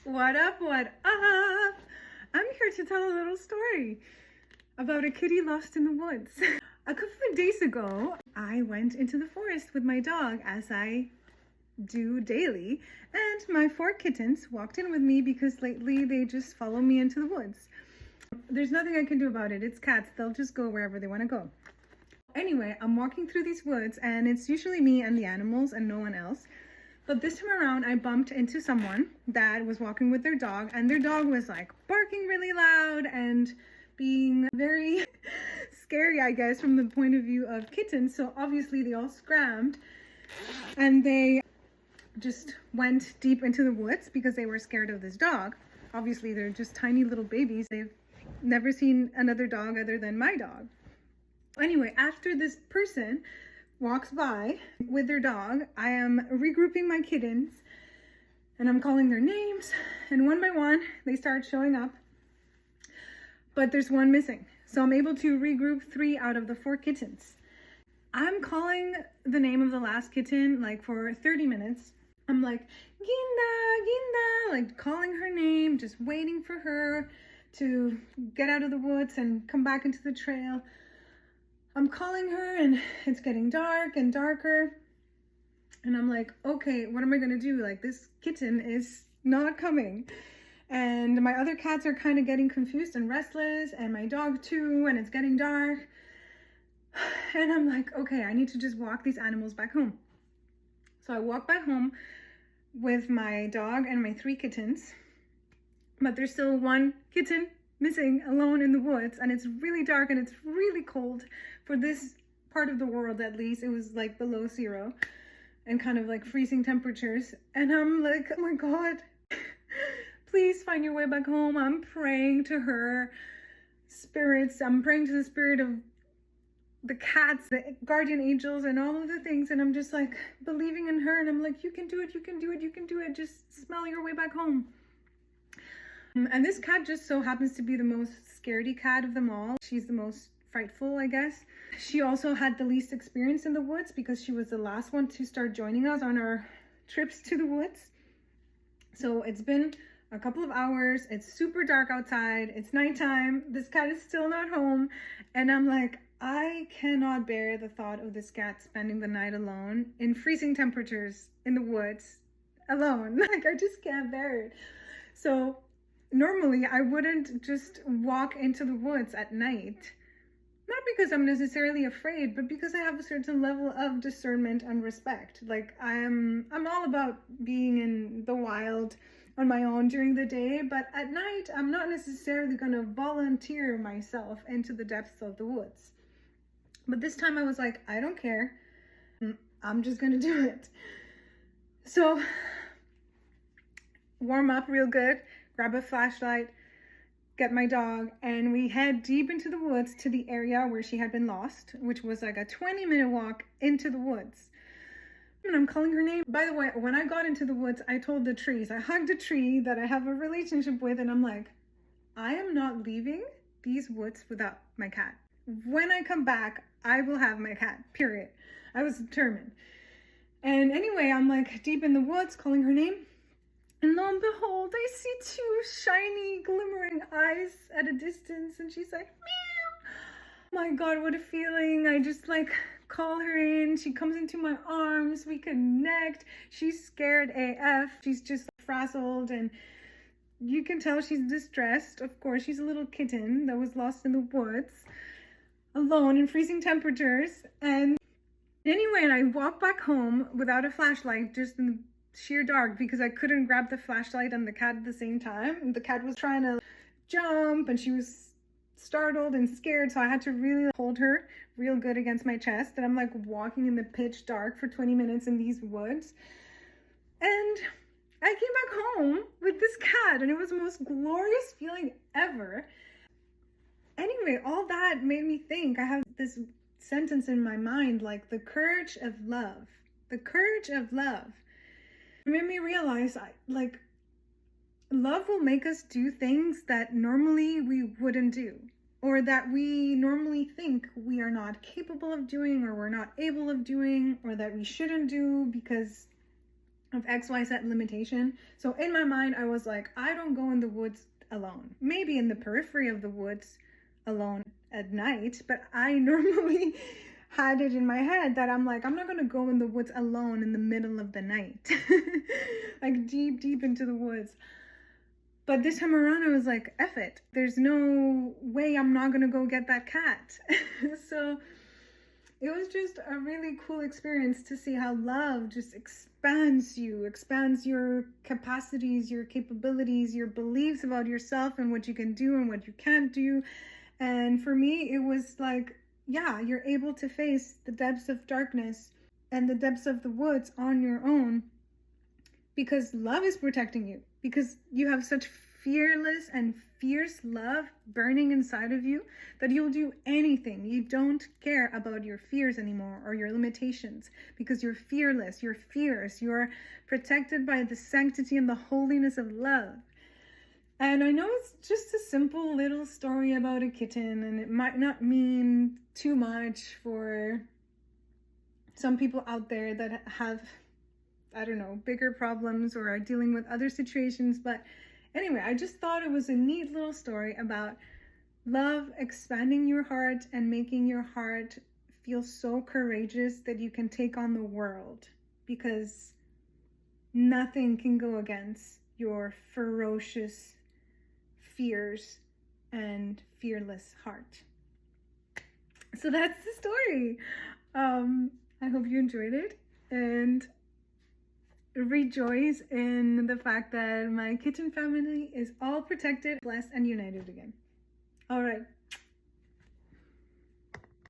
What up? What up? I'm here to tell a little story about a kitty lost in the woods. A couple of days ago, I went into the forest with my dog, as I do daily, and my 4 kittens walked in with me because lately they just follow me into the woods. There's nothing I can do about it. It's cats. They'll just go wherever they want to go. Anyway, I'm walking through these woods and it's usually me and the animals and no one else. But this time around, I bumped into someone that was walking with their dog, and their dog was like barking really loud and being very scary, I guess, from the point of view of kittens. So obviously they all scrammed and they just went deep into the woods because they were scared of this dog. Obviously they're just tiny little babies. They've never seen another dog other than my dog. Anyway, after this person walks by with their dog, I am regrouping my kittens and I'm calling their names, and one by one they start showing up, but there's one missing. So I'm able to regroup 3 out of the 4 kittens. I'm calling the name of the last kitten like for 30 minutes. I'm like, Ginda, Ginda, like calling her name, just waiting for her to get out of the woods and come back into the trail. I'm calling her and it's getting dark and darker. And I'm like, okay, what am I gonna do? Like, this kitten is not coming. And my other cats are kind of getting confused and restless, and my dog too, and it's getting dark. And I'm like, okay, I need to just walk these animals back home. So I walk back home with my dog and my 3 kittens, but there's still 1 kitten missing alone in the woods, and it's really dark and it's really cold for this part of the world. At least it was like below 0 and kind of like freezing temperatures, and I'm like, oh my god, please find your way back home. I'm praying to her spirits, I'm praying to the spirit of the cats, the guardian angels, and all of the things, and I'm just like believing in her, and I'm like, you can do it, you can do it, you can do it, just smell your way back home. And this cat just so happens to be the most scaredy cat of them all. She's the most frightful, I guess. She also had the least experience in the woods because she was the last one to start joining us on our trips to the woods. So it's been a couple of hours. It's super dark outside. It's nighttime. This cat is still not home. And I'm like, I cannot bear the thought of this cat spending the night alone in freezing temperatures in the woods alone. Like, I just can't bear it. So normally I wouldn't just walk into the woods at night, not because I'm necessarily afraid, but because I have a certain level of discernment and respect. Like, I'm all about being in the wild on my own during the day, but at night I'm not necessarily going to volunteer myself into the depths of the woods. But this time I was like, I don't care, I'm just gonna do it. So warm up real good, grab a flashlight, get my dog, and we head deep into the woods to the area where she had been lost, which was like a 20-minute walk into the woods. And I'm calling her name. By the way, when I got into the woods, I told the trees, I hugged a tree that I have a relationship with, and I'm like, I am not leaving these woods without my cat. When I come back, I will have my cat, period. I was determined. And anyway, I'm like deep in the woods calling her name. And lo and behold, I see 2 shiny, glimmering eyes at a distance. And she's like, meow. My God, what a feeling. I just like call her in. She comes into my arms. We connect. She's scared AF. She's just frazzled, and you can tell she's distressed. Of course, she's a little kitten that was lost in the woods, alone in freezing temperatures. And anyway, and I walk back home without a flashlight, just in the sheer dark, because I couldn't grab the flashlight and the cat at the same time. And the cat was trying to jump and she was startled and scared, so I had to really hold her real good against my chest. And I'm like walking in the pitch dark for 20 minutes in these woods, and I came back home with this cat, and it was the most glorious feeling ever. Anyway, all that made me think, I have this sentence in my mind, like, the courage of love. The courage of love. It made me realize, like, love will make us do things that normally we wouldn't do, or that we normally think we are not capable of doing, or we're not able of doing, or that we shouldn't do because of XYZ limitation. So in my mind, I was like, I don't go in the woods alone. Maybe in the periphery of the woods alone at night, but I normally had it in my head that I'm like, I'm not going to go in the woods alone in the middle of the night, like deep, deep into the woods. But this time around, I was like, F it. There's no way I'm not going to go get that cat. So it was just a really cool experience to see how love just expands you, expands your capacities, your capabilities, your beliefs about yourself and what you can do and what you can't do. And for me, it was like, yeah, you're able to face the depths of darkness and the depths of the woods on your own because love is protecting you, because you have such fearless and fierce love burning inside of you that you'll do anything. You don't care about your fears anymore or your limitations because you're fearless, you're fierce, you're protected by the sanctity and the holiness of love. And I know it's just a simple little story about a kitten, and it might not mean too much for some people out there that have, I don't know, bigger problems or are dealing with other situations. But anyway, I just thought it was a neat little story about love expanding your heart and making your heart feel so courageous that you can take on the world, because nothing can go against your ferocious fears and fearless heart. So that's the story. I hope you enjoyed it and rejoice in the fact that my kitten family is all protected, blessed, and united again. All right.